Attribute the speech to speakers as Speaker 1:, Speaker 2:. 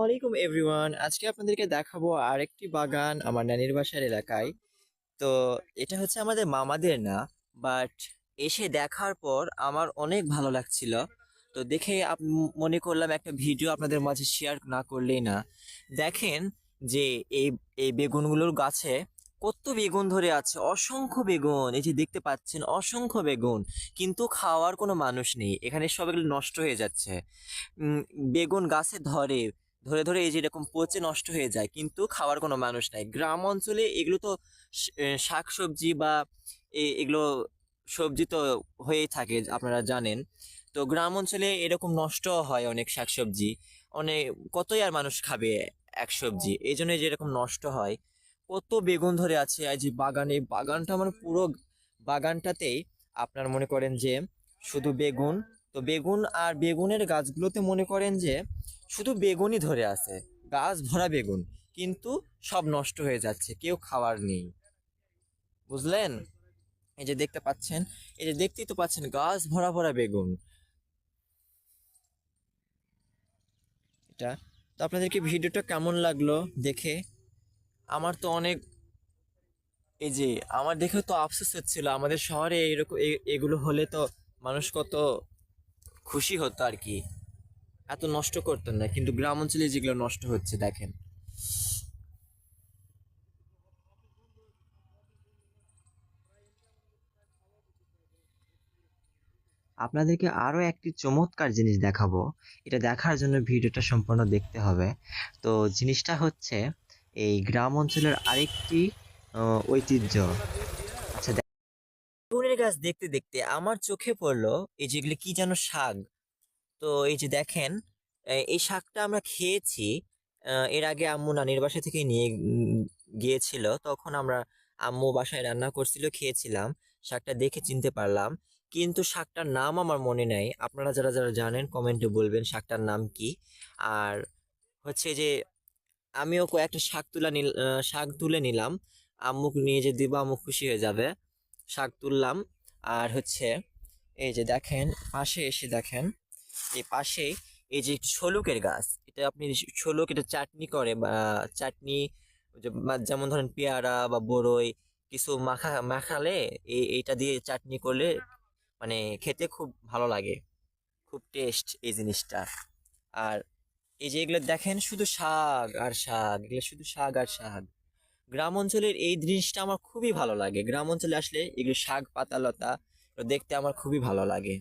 Speaker 1: আলাইকুম এভরিওয়ান। আজকে আপনাদেরকে দেখাবো আরেকটি বাগান আমার নানির বাসার এলাকায়। তো এটা হচ্ছে আমাদের মামাদের না, বাট এসে দেখার পর আমার অনেক ভালো লাগছিল। তো দেখে মনে করলাম একটা ভিডিও আপনাদের মাঝে শেয়ার না করলেই না। দেখেন যে এই এই বেগুনগুলোর গাছে কত বেগুন ধরে আছে, অসংখ্য বেগুন। এই যে দেখতে পাচ্ছেন অসংখ্য বেগুন, কিন্তু খাওয়ার কোনো মানুষ নেই এখানে, সব এগুলো নষ্ট হয়ে যাচ্ছে। উম, বেগুন গাছে ধরে ধরে ধরে এই যে এরকম পচে নষ্ট হয়ে যায়, কিন্তু খাওয়ার কোনো মানুষ নাই। গ্রাম অঞ্চলে এগুলো তো শাক সবজি বা এগুলো সবজি তো হয়েই থাকে, আপনারা জানেন। তো গ্রাম অঞ্চলে এরকম নষ্ট হয় অনেক শাকসবজি, অনেক কতই আর মানুষ খাবে এক সবজি, এই জন্য যে এরকম নষ্ট হয়। কত বেগুন ধরে আছে এই যে বাগানে, বাগানটা মানে পুরো বাগানটাতেই আপনার মনে করেন যে শুধু বেগুন। তো বেগুন আর বেগুনের গাছগুলোতে মনে করেন যে শুধু বেগুনই ধরে আছে, গাছ ভরা বেগুন, কিন্তু সব নষ্ট হয়ে যাচ্ছে, কেউ খাওয়ার নেই, বুঝলেন? এই যে দেখতে পাচ্ছেন, এই যে দেখতেই তো পাচ্ছেন গাছ ভরা ভরা বেগুন এটা। তো আপনাদেরকে ভিডিওটা কেমন লাগলো দেখে? আমার তো অনেক, এই যে আমার দেখে তো আফসোস হচ্ছিল, আমাদের শহরে এরকম এগুলো হলে তো মানুষ কত খুশি হতো আর কি, এত নষ্ট করতো না, কিন্তু গ্রাম অঞ্চলে যেগুলো নষ্ট হচ্ছে দেখেন। আপনাদেরকে আরো একটি চমৎকার জিনিস দেখাবো। এটা দেখার জন্য ভিডিওটা সম্পূর্ণ দেখতে হবে। তো জিনিসটা হচ্ছে এই গ্রাম অঞ্চলের আরেকটি ঐতিহ্য। আচ্ছা, বেগুনের গাছ দেখতে দেখতে আমার চোখে পড়লো এই যেগুলো কি যেন শাক। তো এই যে দেখেন, এই শাকটা আমরা খেয়েছি। এর আগে আম্মু নানির বাসা থেকে নিয়ে গিয়েছিল, তখন আমরা আম্মু বাসায় রান্না করছিল, খেয়েছিলাম। শাকটা দেখে চিনতে পারলাম, কিন্তু শাকটার নাম আমার মনে নাই। আপনারা যারা যারা জানেন কমেন্টে বলবেন শাকটার নাম কি। আর হচ্ছে যে আমিও কয়েকটা শাক তুলে নিলাম, আম্মুকে নিয়ে যে দিব, আম্মু খুশি হয়ে যাবে। শাক তুললাম। আর হচ্ছে এই যে দেখেন, পাশে এসে দেখেন, এই পাশেই এই যে একটি শলুকের গাছ, এটা আপনি শলুক, এটা চাটনি করে বা চাটনি, ওই যে যেমন ধরেন পেয়ারা বা বড়ই কিছু মাখালে এইটা দিয়ে চাটনি করলে মানে খেতে খুব ভালো লাগে, খুব টেস্ট এই জিনিসটা। আর এই যে এগুলো দেখেন শুধু শাক আর শাক, এগুলো শুধু শাক আর শাক। গ্রাম অঞ্চলের এই জিনিসটা আমার খুবই ভালো লাগে, গ্রাম অঞ্চলে আসলে এগুলো শাক পাতা লতা এগুলো দেখতে আমার খুবই ভালো লাগে।